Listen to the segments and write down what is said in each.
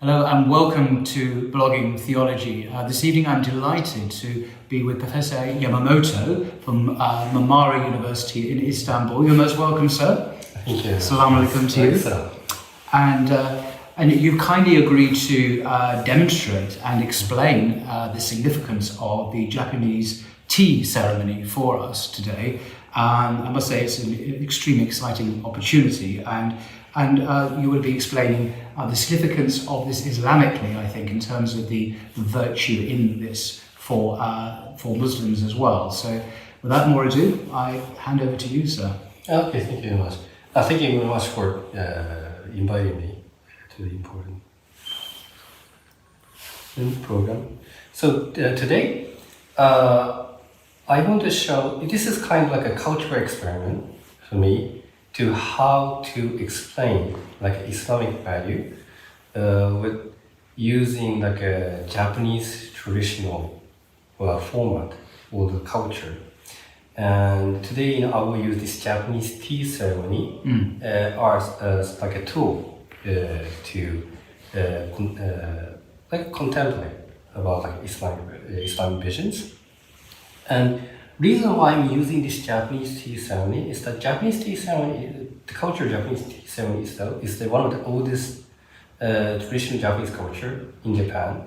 Hello and welcome to Blogging Theology. This evening I'm delighted to be with Professor Yamamoto from Marmara University in Istanbul. You're most welcome, sir. Thank you. Assalamu alaikum to you. And you've kindly agreed to demonstrate and explain the significance of the Japanese tea ceremony for us today. I must say it's an extremely exciting opportunity, and you will be explaining the significance of this Islamically, I think, in terms of the virtue in this for Muslims as well. So without more ado, I hand over to you, sir. Okay, thank you very much. Thank you very much for inviting me to the important program. So today, I want to show, this is kind of like a cultural experiment for me to how to explain like Islamic value with using like a Japanese traditional format or the culture. And today, I will use this Japanese tea ceremony as like a tool to like contemplate about like Islamic visions. And reason why I'm using this Japanese tea ceremony is that Japanese tea ceremony, the culture of Japanese tea ceremony itself, is one of the oldest traditional Japanese culture in Japan.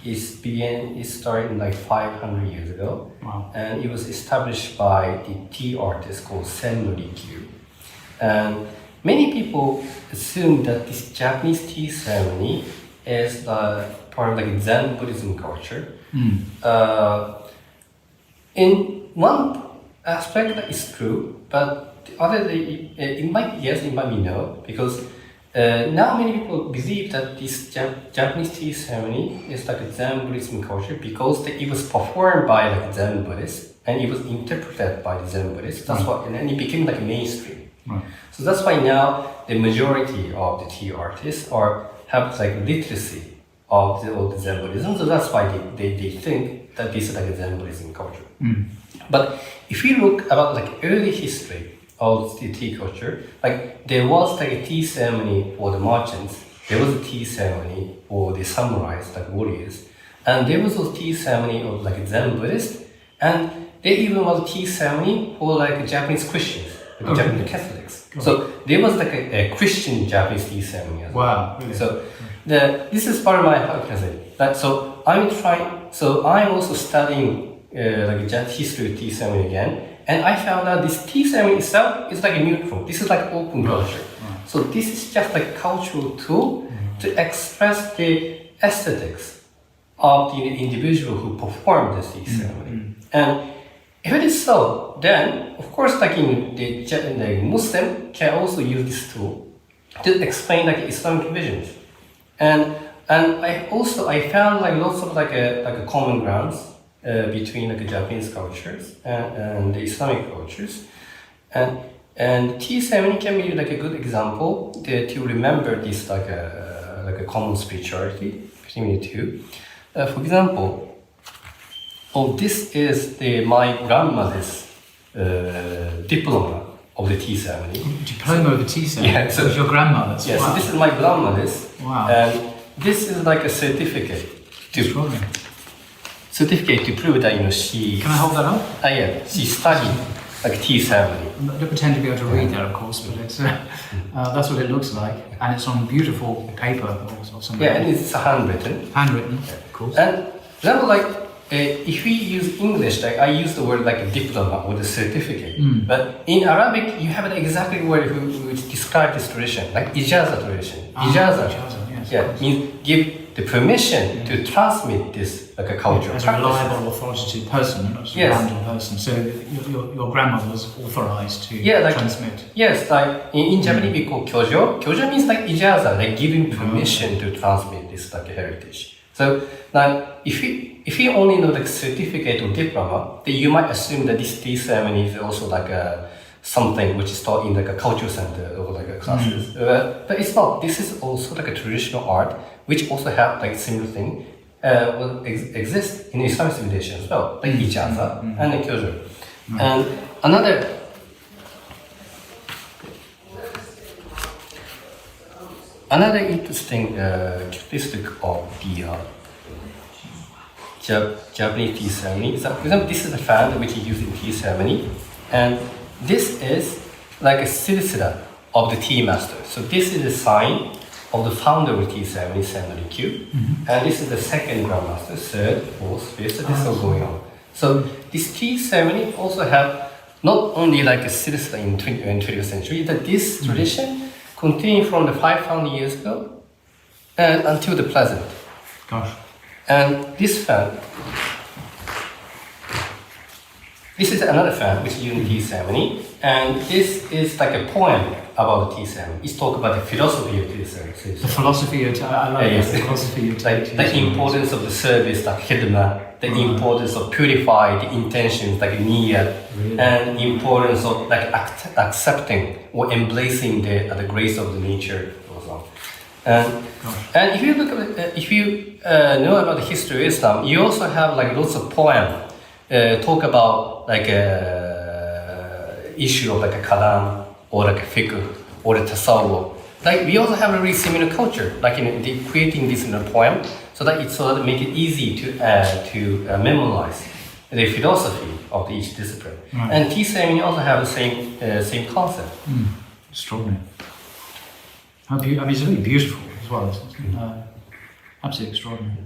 It started in like 500 years ago. Wow. And it was established by the tea artist called Sen no Rikyu. And many people assume that this Japanese tea ceremony is part of like Zen Buddhism culture. In one aspect that is true, but the other, it might be no, because now many people believe that this Japanese tea ceremony is like a Zen Buddhism culture because it was performed by like Zen Buddhists and it was interpreted by the Zen Buddhists. That's why, and then it became like mainstream. Right. So that's why now the majority of the tea artists have like literacy of the Zen Buddhism. So that's why they think that this is like a Zen Buddhism culture. But if you look about like early history of the tea culture, like there was like a tea ceremony for the merchants, there was a tea ceremony for the samurais, like warriors, and there was a tea ceremony of like Zen Buddhists, and there even was a tea ceremony for like Japanese Christians, like Japanese Catholics. So there was like a Christian Japanese tea ceremony as well. Wow. Really? So this is part of my, how can I say that? So I'm also studying like history of tea ceremony again, and I found out this tea ceremony itself is like a neutral. This is like open culture. So this is just like a cultural tool to express the aesthetics of the individual who performed this tea ceremony. And if it is so, then of course like the Muslim can also use this tool to explain like Islamic visions. And I found like lots of like a common grounds between like Japanese cultures and the Islamic cultures, and tea ceremony can be like a good example to remember this like a common spirituality between the two. For example, this is my grandmother's diploma of the tea ceremony. Diploma of the tea ceremony? Yeah, so it's your grandmother's? Yeah, wow. So this is my grandmother's. Wow. And this is like a certificate to prove that she... Can I hold that up? Yeah, she studied like tea ceremony. I don't pretend to be able to read that, of course, but it's, that's what it looks like, and it's on beautiful paper or something. Yeah, and it's handwritten. Handwritten, of course. And then like, if we use English, like I use the word like a diploma or the certificate, but in Arabic you have exactly the word which describes this tradition, like ijaza tradition. Ijaza, yes. Yeah, means give the permission to transmit this like a culture. As a reliable, authoritative person, not just a random person. So your grandmother was authorized to transmit. Yes, like in Japanese we call kyojo. Kyojo means like ijaza, like giving permission to transmit this like heritage. So like if you only know the certificate or diploma, then you might assume that this tea ceremony is also like something which is taught in like a cultural center or like a classes. But it's not. This is also like a traditional art which also have like similar thing will exist in Islamic civilization as well, like ijaza and the kyojo. And another another interesting characteristic of the Japanese tea ceremony is that, for example, this is the fan which is used in tea ceremony, and this is like a silsila of the tea master. So this is a sign of the founder of the tea ceremony, Senrikyu, and this is the second grandmaster, third, fourth, fifth, so this is all going on. So this tea ceremony also have not only like a silsila in 20th century, that this tradition continued from the 5,000 years ago and until the present. Gosh. And this fan, this is another fan which is used in tea ceremony, and this is like a poem about the tea ceremony. It's talk about the philosophy of tea ceremony. The philosophy of I like yes. The philosophy of like the importance of the service, like hidma, the importance of purify the intentions, like niyyah, and the importance of like accepting or embracing the grace of the nature, or so. And if you look at if you know about the history of Islam, you also have like lots of poems talk about like issue of like a kalam or like a fiqh or a tasawwuf. Like we also have a really similar culture, like in creating this in a poem, so that make it easy to memorize the philosophy of each discipline. Right. And tea ceremony also have the same concept. Extraordinary. I mean, it's really beautiful as well. It's absolutely extraordinary.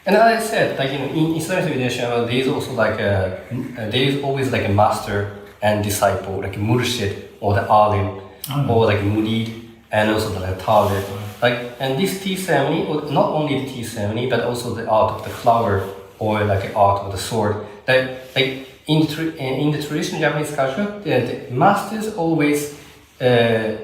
And as I said, like in Islamic civilization, there is also like there is always like a master and disciple, like a murshid or the alim, or like murid, and also the talib. Like, and this tea ceremony, not only the tea ceremony, but also the art of the flower or like the art of the sword. Like in the traditional Japanese culture, the masters always give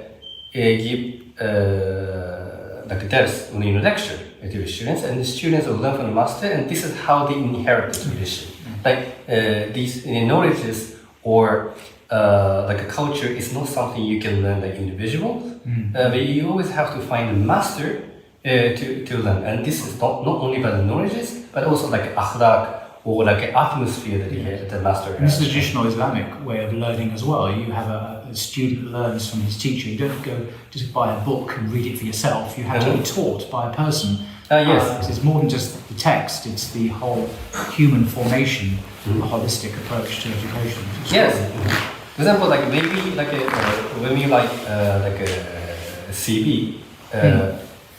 like a dars, lecture to the students, and the students will learn from the master, and this is how they inherit the tradition. Like these knowledges or like a culture is not something you can learn like individuals, but you always have to find a master to learn. And this is not only about the knowledges, but also like akhlaq or like an atmosphere that the master has. This is a traditional Islamic way of learning as well. You have a student learns from his teacher. You don't go just buy a book and read it for yourself. You have to be taught by a person. Yes. It's more than just the text, it's the whole human formation, a holistic approach to education. Yes. For example, like maybe like when you like a CV,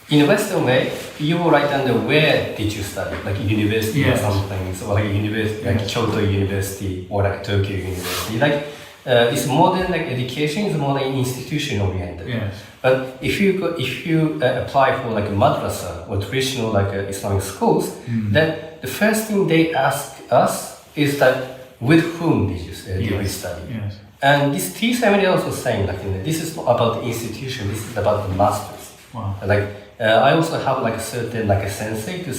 in a Western way, you will write down where did you study, like university or something, so like university, like Kyoto University or like Tokyo University. Like this modern like education is more like institution oriented. Yes. But if you apply for like a madrasa or traditional like Islamic schools, then the first thing they ask us is that with whom did you study? Yes. And this tea ceremony also saying like this is not about the institution, this is about the masters. Wow. Like I also have like a certain like a sensei to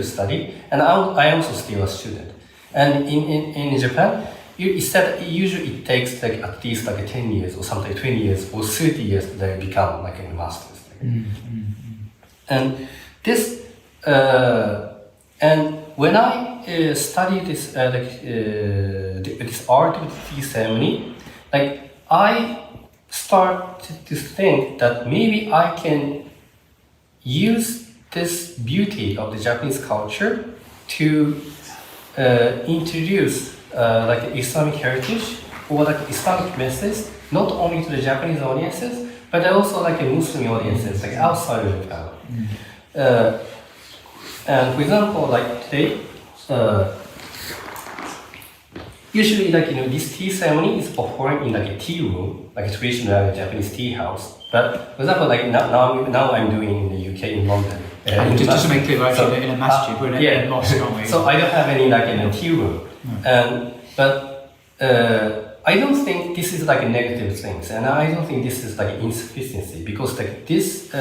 study, and I also still a student. And in Japan, usually it takes like at least like 10 years or something 20 years or 30 years to like become like a masters. And this and when I studied this this art of the tea ceremony, like I started to think that maybe I can use this beauty of the Japanese culture to introduce like Islamic heritage or like Islamic message not only to the Japanese audiences but also like a Muslim audiences like outside of Japan. And for example, like today, usually like this tea ceremony is performed in like a tea room, like a traditional Japanese tea house. But for example, like now I'm doing in the UK in London. Just to make clear, we're actually in a masjid, we're in a mosque, aren't we? So I don't have any like in a tea room. But I don't think this is like a negative thing, and I don't think this is like insufficiency, because like this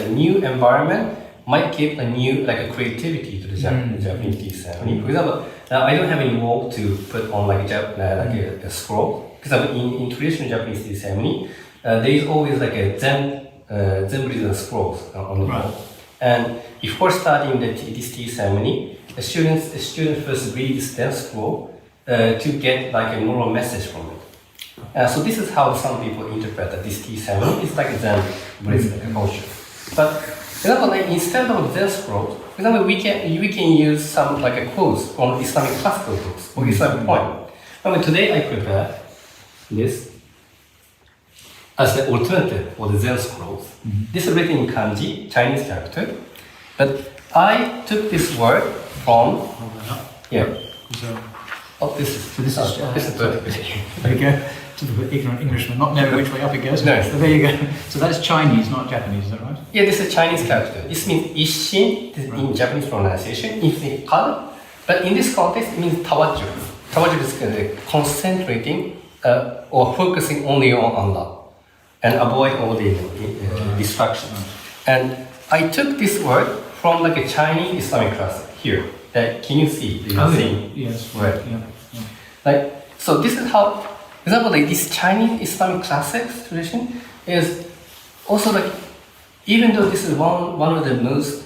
new environment might give a new like a creativity to the Japanese tea ceremony. For example, I don't have any wall to put on like a scroll, because in traditional Japanese tea ceremony, there is always like a Zen Buddhism scrolls on the wall. And before starting this tea ceremony, the student first reads the scroll to get like a moral message from it. So this is how some people interpret that this tea ceremony is like a Zen Buddhism culture. But for example, like instead of Zen scrolls, for example, we can use some like a quotes from Islamic classical books or Islamic poem. But today I prepared this as the alternative for the Zen scrolls. This is written in kanji, Chinese character. But I took this word from this is there you go. Typical ignorant Englishman, not knowing which way up it goes. No. So there you go. So that's Chinese, not Japanese, is that right? Yeah, this is a Chinese character. This means Isshin, this is in Japanese pronunciation, it means qal. But in this context, it means tawajjuh. Tawajjuh is concentrating or focusing only on Allah and avoid all the distractions. And I took this word from like a Chinese Islamic classic here. Can you see? Yes. Right. Yeah. Like, so this is how, for example, like this Chinese Islamic classics tradition is also like, even though this is one of the most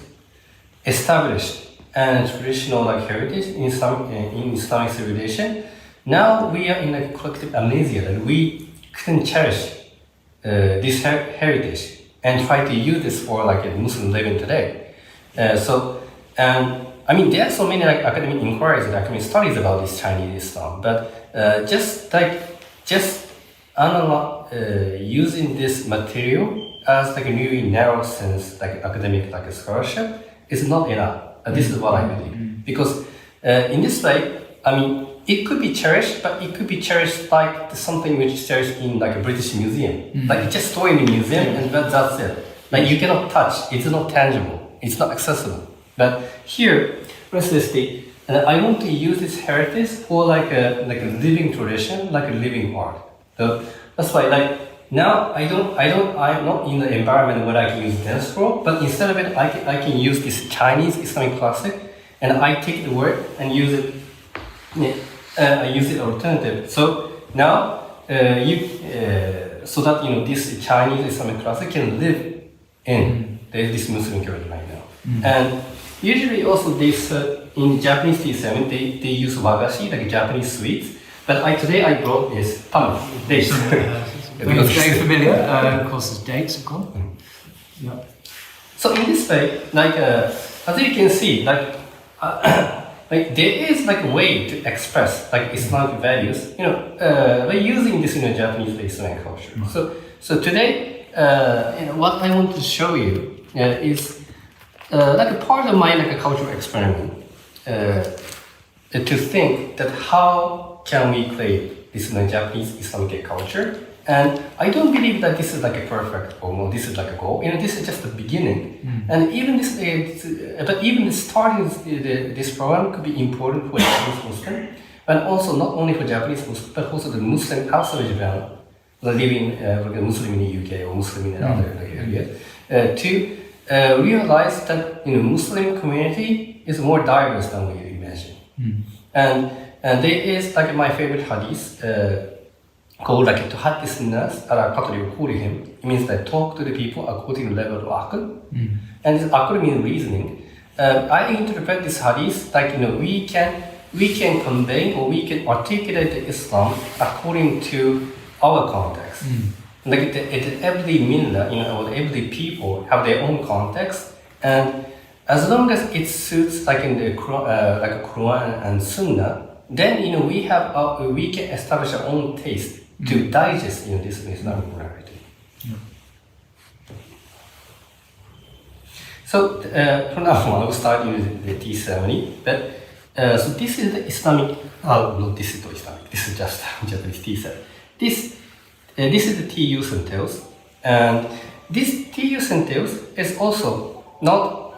established and traditional like heritage in Islamic civilization, now we are in a collective amnesia that we couldn't cherish this heritage and try to use this for like a Muslim living today. I mean, there are so many like academic inquiries and academic studies about this Chinese Islam, but using this material as like a really narrow sense, like academic like a scholarship, is not enough. This is what I believe. Because in this way, I mean, it could be cherished, but it could be cherished like something which is cherished in like a British museum. Like it's just stored in the museum and that's it. Like you cannot touch, it's not tangible, it's not accessible. But here, precisely, I want to use this heritage for like a living tradition, like a living art. So that's why like now I'm not in the environment where I can use Zen scroll, but instead of it, I can use this Chinese Islamic classic, and I take the word and use it. I use it alternative. So now so that this Chinese Islamic classic can live in this Muslim culture right now. And usually also this in Japanese T7 they use wagashi, like Japanese sweets. But today I brought this dates. It's very familiar. Of course, it's dates, of course. Yeah. So in this way, like as you can see, like like there is like a way to express like Islamic values, by using this Japanese Islamic culture. So today, what I want to show you is like a part of my like a cultural experiment to think that how can we create this Japanese Islamic culture. And I don't believe that this is like a perfect or this is like a goal. This is just the beginning. And even this starting this program could be important for Japanese Muslim, and also not only for Japanese Muslim, but also the Muslim outside of Japan, living like a Muslim in the UK or Muslim in other areas, to realize that Muslim community is more diverse than we imagine. And there is like my favorite hadith. Called like tuhaddis nas ala qadri uqulihim. It means that talk to the people according to the level of aql. And this aql means reasoning. I interpret this hadith like we can convey or we can articulate the Islam according to our context. Like every millah, or every people have their own context, and as long as it suits like in the Quran and Sunnah, then we can establish our own taste to digest this Islamic morality. So from now on, I will start using the tea ceremony. But so this is the Islamic. No, this is not Islamic. This is just Japanese tea ceremony. This is the tea utensils, and this tea utensils is also not.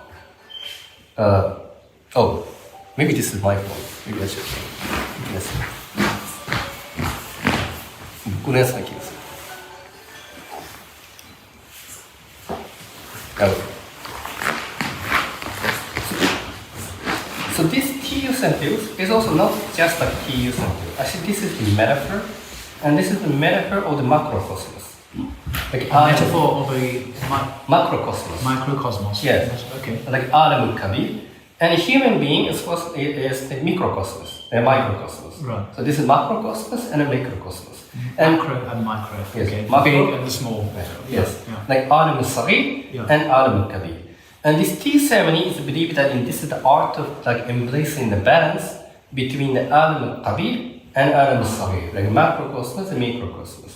Maybe this is my fault. Maybe I should. Yes. So this tea utensils is also not just like tea utensils. Actually, this is the metaphor, and this is the metaphor of the macrocosmos. Like metaphor of a macrocosmos. Microcosmos. Yes. Okay. Like Alam Kabir. And a human being is the microcosmos, a microcosmos. Right. So this is macrocosmos and a microcosmos. And Macro and micro. Yes, Okay. macro- Big and the small. yes, Yeah. like Alam al-Saghir Yeah. and Alam al-Kabir. And this tea ceremony is believed that this is the art of like embracing the balance between the Alam al-Kabir and Alam al-Saghir, like macrocosmos and microcosmos.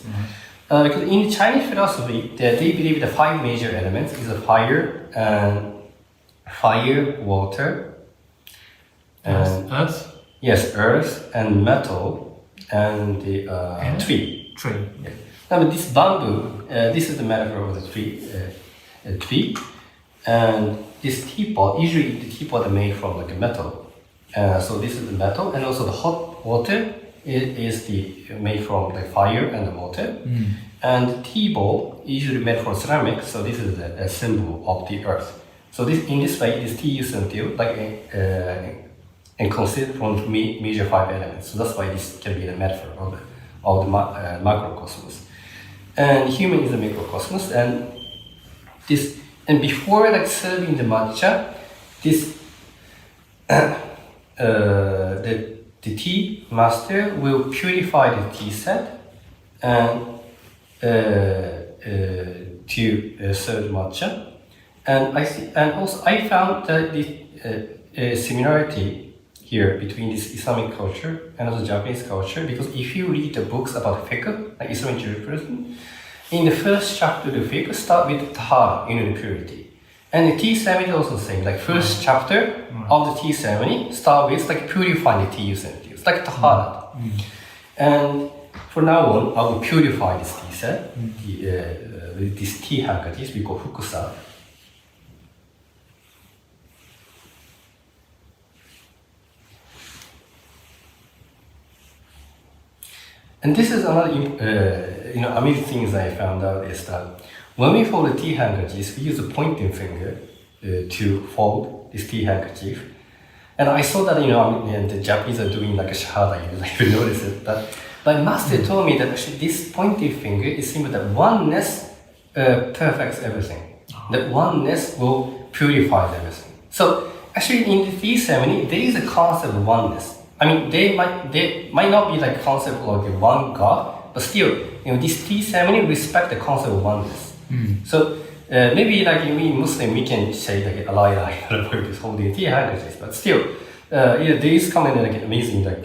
Because in Chinese philosophy, they believe the 5 major elements is fire, water, and Earth. yes, earth and metal, and the tree. Tree. Yeah. Now, but this bamboo, this is the metaphor of the tree, and this teapot. Usually, the teapot are made from like a metal. So this is the metal, and also the hot water is made from the fire and the water. And the tea bowl usually made from ceramic. So this is a symbol of the earth. So in this way, this tea utensil and considered from the major 5 elements. So that's why this can be the metaphor of the macrocosmos. And human is a microcosmos, and before like serving the matcha, the tea master will purify the tea set and to serve matcha. And also I found that the similarity here between this Islamic culture and also Japanese culture, because if you read the books about fiqh, like Islamic jurisprudence, in the first chapter of the fiqh start with tahara, the purity. And the tea ceremony is also the same, like first chapter of the tea ceremony start with like purifying the tea utensil. It's like tahara. And for now on, I will purify this tea set, this tea handkerchief we call fukusa. And this is another amazing things I found out is that when we fold a tea handkerchief, we use a pointing finger to fold this tea handkerchief. And I saw that the Japanese are doing like a shahada. You notice it. But my master told me that actually this pointing finger is symbol that oneness perfects everything. That oneness will purify everything. So actually in the tea ceremony, there is a concept of oneness. I mean, they might not be like concept of like one God, but still, this tea ceremony respect the concept of oneness. So maybe like we Muslim, we can say like Allah is holding tea handkerchiefs, but still, there is kind of like amazing like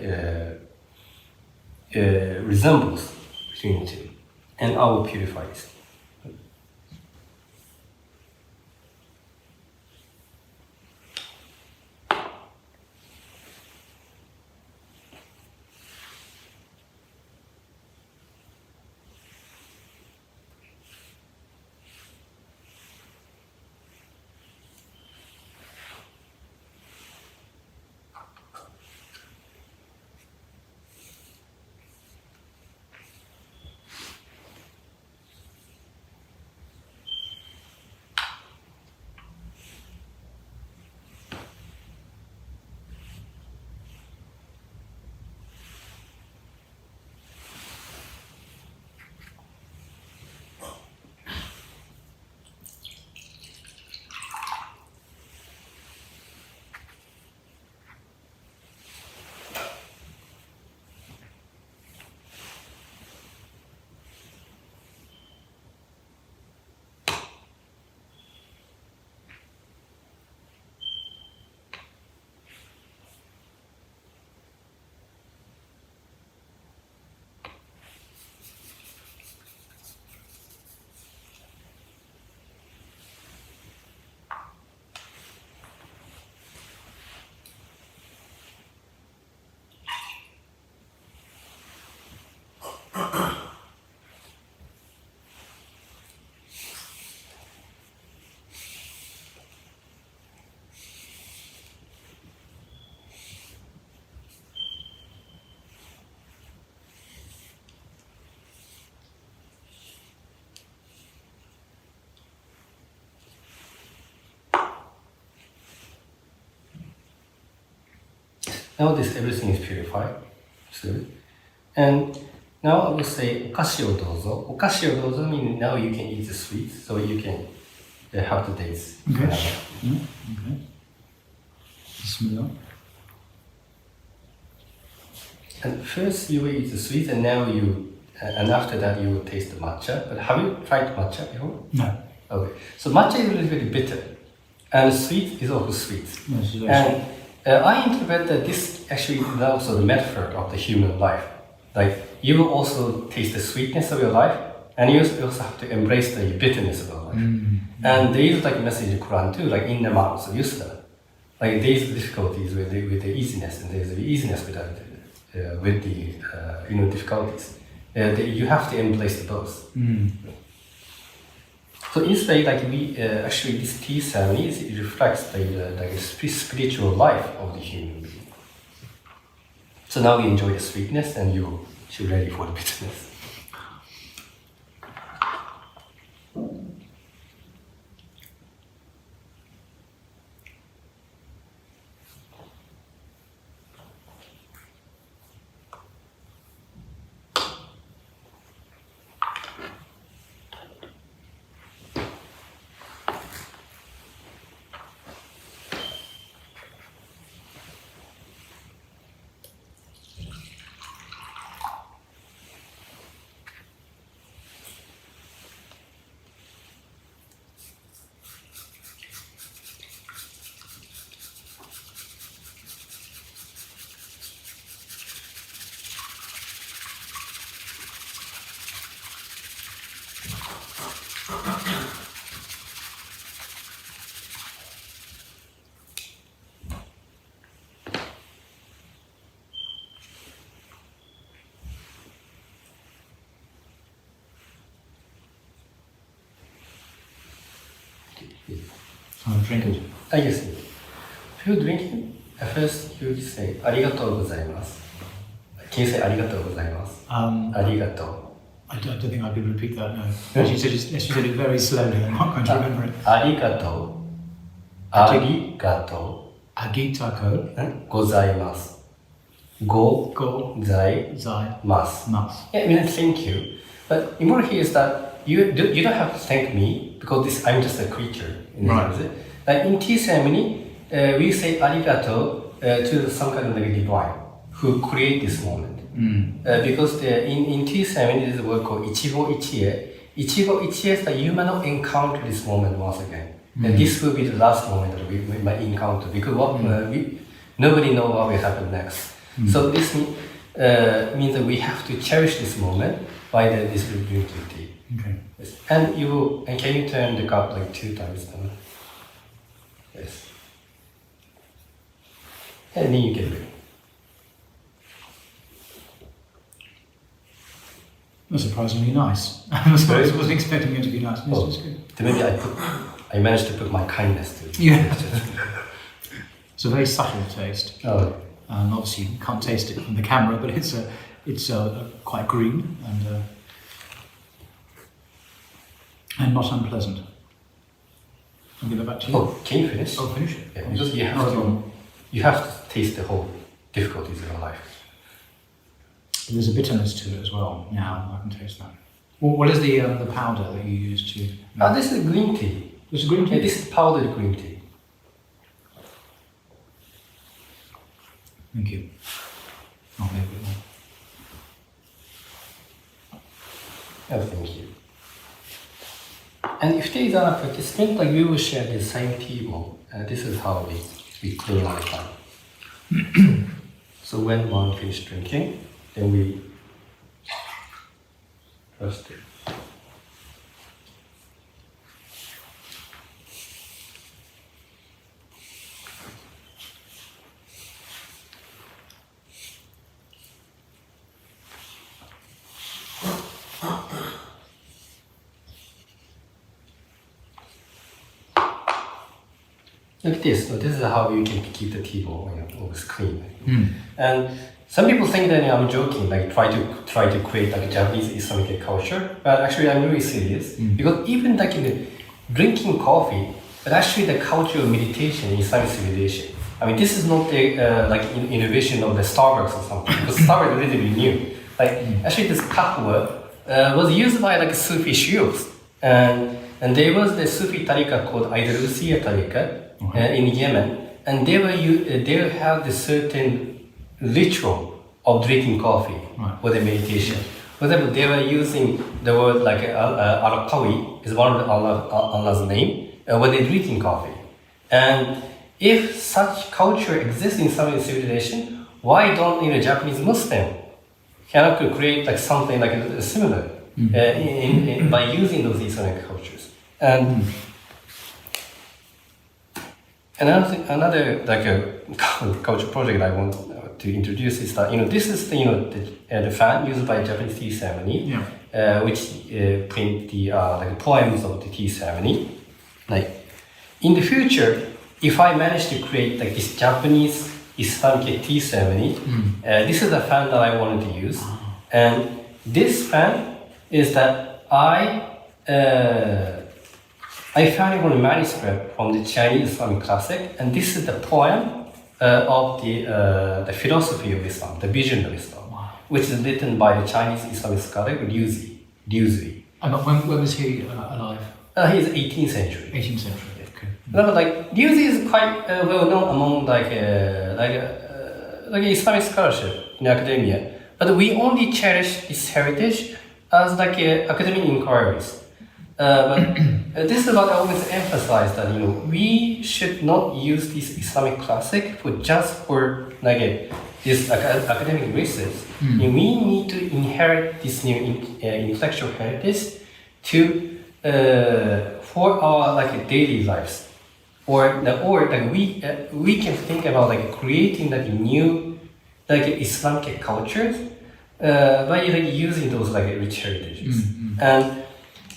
resemblance between the two, and I will purify this. Now everything is purified. And now I will say, お菓子をどうぞ. お菓子をどうぞ means now you can eat the sweets, so you can have the dates. Okay. Okay. Bismillah. And first you eat the sweet, and now and after that you will taste the matcha. But have you tried matcha before? No. Okay. So matcha is a little bit bitter, and sweet is also sweet. Yes, And I interpret that this actually is also the metaphor of the human life. Like you will also taste the sweetness of your life, and you also have to embrace the bitterness of your life. And there is like a message in the Quran too, like in the mouth of Yusra. Like there is difficulties with the easiness, and there is the easiness with the difficulties. You have to embrace both. So instead, like we actually this tea ceremony it reflects the spiritual life of the human being. So now we enjoy the sweetness, and you should ready for the bitterness. So I'm drinking. Yes. If you're drinking, at first you say ありがとうございます. Can you say ありがとうございます? ありがとう. I don't think I could repeat that, no. She said it very slowly, I'm not going to remember it. ありがとう. ありがとう. Agitako. ございます. ございます. Yeah, I mean, thank you. But important here is that you don't have to thank me because I'm just a creature. Right. Like in tea ceremony, we say arigato to some kind of like divine who create this moment. Because in tea ceremony, there's a word called ichigo ichie. Ichigo ichie is that you might not encounter this moment once again. And this will be the last moment that we might encounter because nobody knows what will happen next. So this means that we have to cherish this moment by this drinking tea. Okay. Yes. And can you turn the cup like 2 times down? Yes. And then you can drink. That's surprisingly nice. I wasn't expecting it to be nice. This was good. So maybe I managed to put my kindness to it. Yeah. It's a very subtle taste. Oh. Obviously you can't taste it from the camera, but it's quite green and not unpleasant. I'll give it back to you. Oh, can you finish? Oh, finish it. Yeah, because you have to taste the whole difficulties of your life. There's a bitterness to it as well. Now I can taste that. Well, what is the powder that you use to? This is green tea. This is green tea. Yeah, this is powdered green tea. Thank you. I'll make it more. Oh, thank you. And if there is a participant, like we will share the same table. This is how we clean our time. So when one finishes drinking, then we roast it. Like this. So this is how you can keep the table always clean. And some people think that I'm joking, like try to create like a Japanese Islamic culture. But actually, I'm really serious because even like in the drinking coffee, but actually the culture of meditation in Islamic civilization. I mean, this is not the like innovation of the Starbucks or something because Starbucks is relatively new. Like actually, this kahwa was used by like Sufi shuyukhs, and there was the Sufi tariqah called Andalusia tariqah in Yemen, they will have the certain ritual of drinking coffee for the meditation. For example, they were using the word like Arakawi is one of Allah's name when they're drinking coffee. And if such culture exists in some civilization, why don't Japanese Muslim cannot create like something like similar by using those Islamic cultures? And another like a culture project I want to introduce is that this is the fan used by Japanese tea ceremony, which print the like poems of the tea ceremony. Like in the future, if I manage to create like this Japanese Islamic tea ceremony, this is the fan that I wanted to use, and this fan is that I found it on a manuscript from the Chinese Islamic classic, and this is the poem of the philosophy of Islam, the vision of Islam, which is written by the Chinese Islamic scholar Liu Zhi. And when was he alive? He's 18th century. 18th century. Okay. But like Liu Zhi is quite well known among like Islamic scholarship in academia, but we only cherish this heritage as like academic inquiries. But this is what I always emphasize, that we should not use this Islamic classic for like this academic research. We need to inherit this new intellectual heritage for our like daily lives, or like we can think about like creating like new like Islamic cultures by like using those like rich heritages.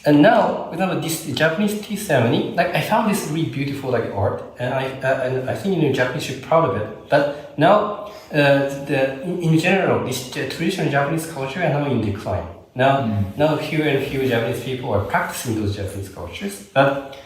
And now, with this Japanese tea ceremony, like I found this really beautiful like art, and I think Japanese should be proud of it. But now, in general, this traditional Japanese culture is now in decline. Now fewer and fewer Japanese people are practicing those Japanese cultures. But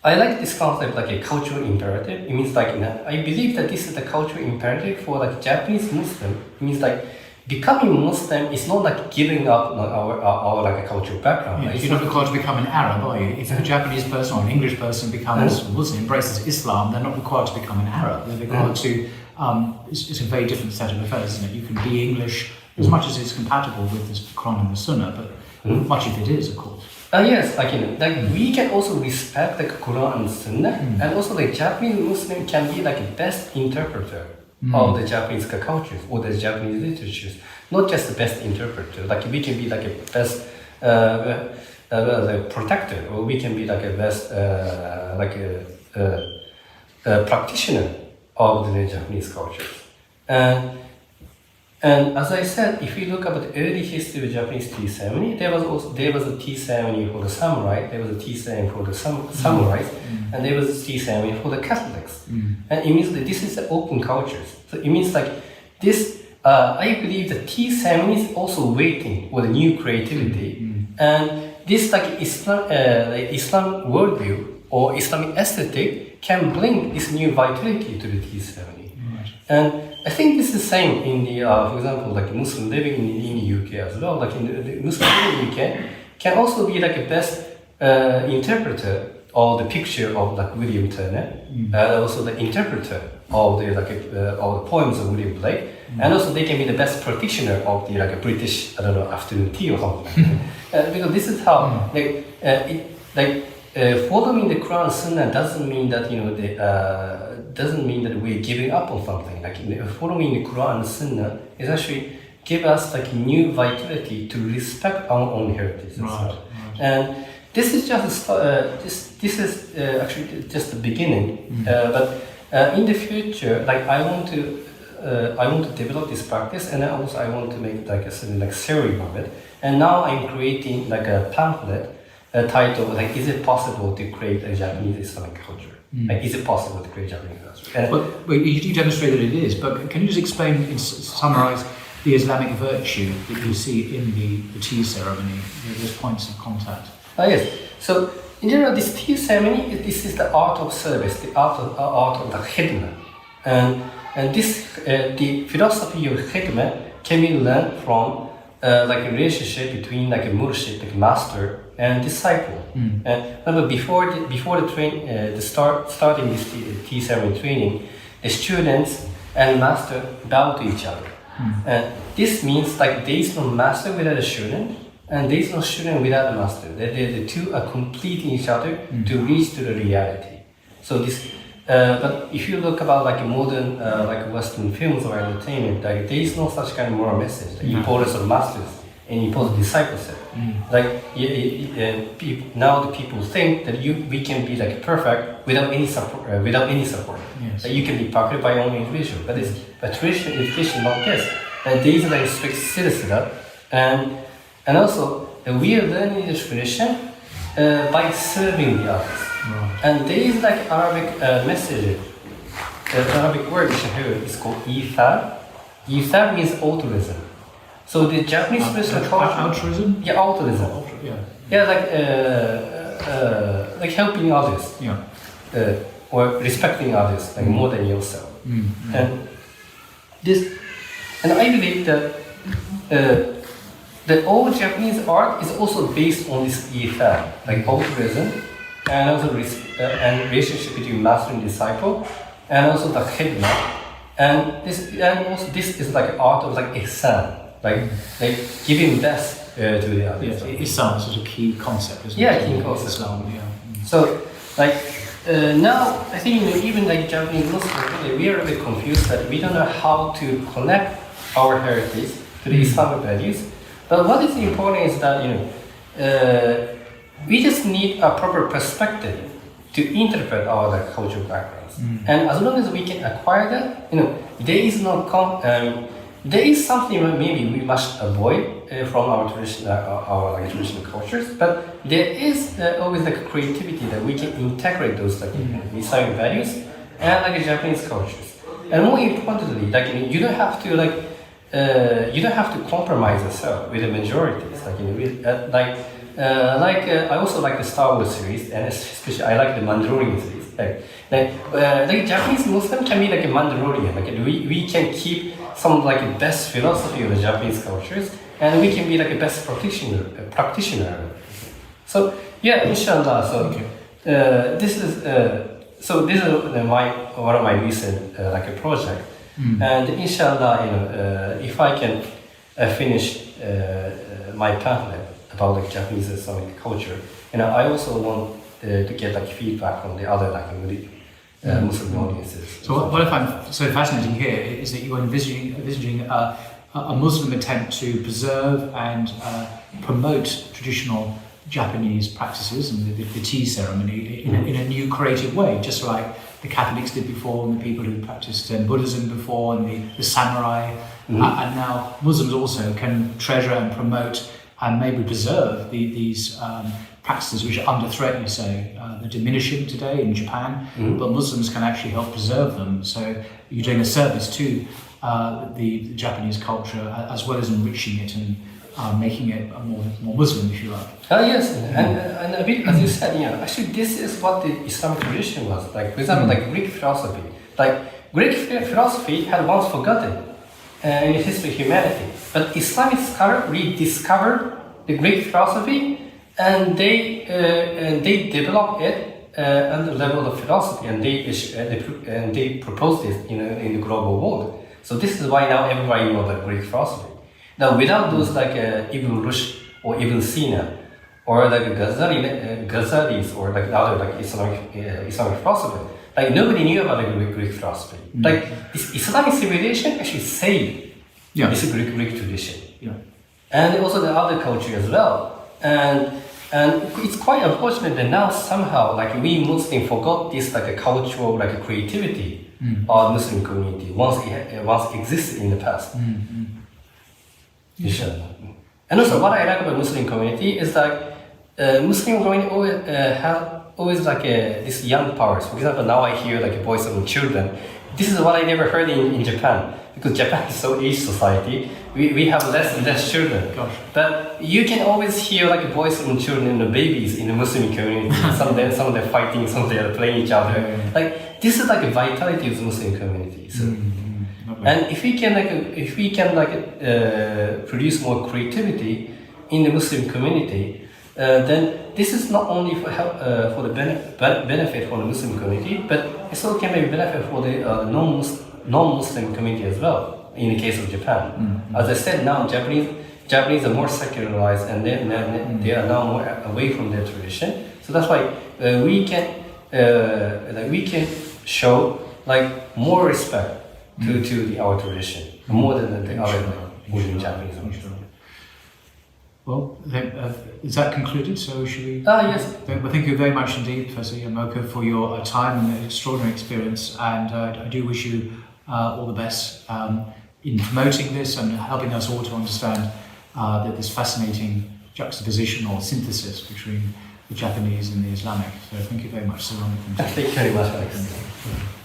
I like this concept like a cultural imperative. It means like I believe that this is the cultural imperative for like Japanese Muslim. It means like becoming Muslim is not like giving up our like a cultural background. Yeah, you're not required to become an Arab, are you? If a Japanese person or an English person becomes Muslim, embraces Islam, they're not required to become an Arab. They're required to. It's a very different set of affairs, isn't it? You can be English as much as it's compatible with the Quran and the Sunnah, but much of it is, of course. Yes, like we can also respect the Quran and Sunnah, and also the Japanese Muslim can be like a best interpreter of the Japanese cultures or the Japanese literatures, not just the best interpreter. Like we can be like a best the protector, or we can be like a best like a practitioner of the Japanese cultures. And as I said, if you look at the early history of Japanese tea ceremony, there was a tea ceremony for the samurai, there was a tea ceremony for the samurais, and there was a tea ceremony for the Catholics. And it means that this is an open culture. So it means like this, I believe the tea ceremony is also waiting for the new creativity. And this like Islam worldview or Islamic aesthetic can bring this new vitality to the tea ceremony. And I think this is the same in the, for example, like Muslim living in the UK as well. Like in the Muslim living in the UK can also be like a best interpreter of the picture of like William Turner, also the interpreter of the of the poems of William Blake, and also they can be the best practitioner of the like a British afternoon tea or something. Because this is how following the Quran and Sunnah doesn't mean that doesn't mean that we're giving up on something. Like following the Quran and Sunnah is actually give us like new vitality to respect our own heritage. Right. And this is just this is actually just the beginning. But in the future, like I want to develop this practice, and also I want to make like a certain like theory of it. And now I'm creating like a pamphlet titled like, "Is it possible to create a Japanese Islamic culture?" Like, is it possible to create Japanese culture? Well, you demonstrate that it is, but can you just explain, summarize the Islamic virtue that you see in the tea ceremony, those points of contact? Yes. So in general, this tea ceremony, this is the art of service, the art of the khidmah, and this the philosophy of khidmah can be learned from like a relationship between like a murshid, like a master, and disciple. But before starting this tea ceremony training, the students and master bow to each other. This means like there is no master without a student, and there is no student without a master. The two are completing each other to reach to the reality. So this, but if you look about like modern like Western films or entertainment, like there is no such kind of moral message. The importance of masters and importance of discipleship. Like now the people think that we can be like perfect without any support. Yes. That you can be perfect by your own individual. But traditional education not this. There is like strict citizenship, and also we are learning the tradition by serving the others. Right. And there is like Arabic message. The Arabic word you should hear is called ifar. Ifar means altruism. So the Japanese traditional culture. Altruism? Yeah, altruism. Yeah, like helping others. Yeah. Or respecting others, like more than yourself. And this, and I believe that all Japanese art is also based on this ifar, like altruism, and also and relationship between master and disciple, and also the khidmah, and also this is like art of like ihsan, like giving best to the others. Yes, Islam is such a key concept, isn't it? Yeah, key concept. Islam, yeah. So, like now, I think even like Japanese Muslims, we are a bit confused that we don't know how to connect our heritage to the Islamic values. But what is important is that we just need a proper perspective to interpret our like cultural backgrounds. And as long as we can acquire that, there is no there is something that maybe we must avoid from our traditional cultures, but there is always like creativity that we can integrate those like Islamic values and like Japanese cultures. And more importantly, like you don't have to you don't have to compromise yourself with the majorities. I also like the Star Wars series, and especially I like the Mandalorian series. Like Japanese Muslim can be like a Mandalorian. Like we can keep some like the best philosophy of the Japanese cultures, and we can be like a best practitioner. So yeah, inshallah. So this is one of my recent like a project, and inshallah, if I can finish my pamphlet about like Japanese Islamic culture, I also want to get like feedback from the other like Muslim audiences. So what I find so fascinating here is that you are envisaging a Muslim attempt to preserve and promote traditional Japanese practices and the tea ceremony in a new creative way, just like the Catholics did before, and the people who practiced Buddhism before, and the samurai, and now Muslims also can treasure and promote and maybe preserve these practices which are under threat, you say. They're diminishing today in Japan, but Muslims can actually help preserve them. So you're doing a service to the Japanese culture, as well as enriching it and making it more Muslim, if you like. Yes, and a bit, as you said, actually this is what the Islamic tradition was. Like, for example, like Greek philosophy. Like, Greek philosophy had once forgotten in the history of humanity. But Islamic scholars rediscovered the Greek philosophy, and they developed it on the level of philosophy, and they proposed it in the global world. So this is why now everybody knows the Greek philosophy. Now, without those like Ibn Rushd or Ibn Sina or like Ghazalis or like other like Islamic philosophers, like nobody knew about the Greek philosophy. Like this Islamic civilization actually saved this Greek tradition, and also the other culture as well. And it's quite unfortunate that now somehow like we Muslims forgot this like a cultural like a creativity of Muslim community once existed in the past. And also what I like about Muslim community is that Muslim community have always like this young powers. For example, now I hear like a voice of children. This is what I never heard in Japan, because Japan is so aged society. We have less and less children. Gosh. But you can always hear like a voice from children and the babies in the Muslim community. some of them fighting, some of them are playing each other. Like this is like a vitality of the Muslim community. So. And if we can produce more creativity in the Muslim community, then this is not only for help, for the benefit for the Muslim community, but it also can be benefit for the non-Muslim community as well. In the case of Japan, as I said, now Japanese are more secularized and they are now more away from their tradition. So that's why we can show like more respect to our tradition more than the other Muslim Japanese. Well, is that concluded? So should we? Yes. Well, thank you very much indeed, Professor Yamamoto, for your time and extraordinary experience. And I do wish you all the best in promoting this and helping us all to understand this fascinating juxtaposition or synthesis between the Japanese and the Islamic. So thank you very much, Sir. Thank you very much, Alex.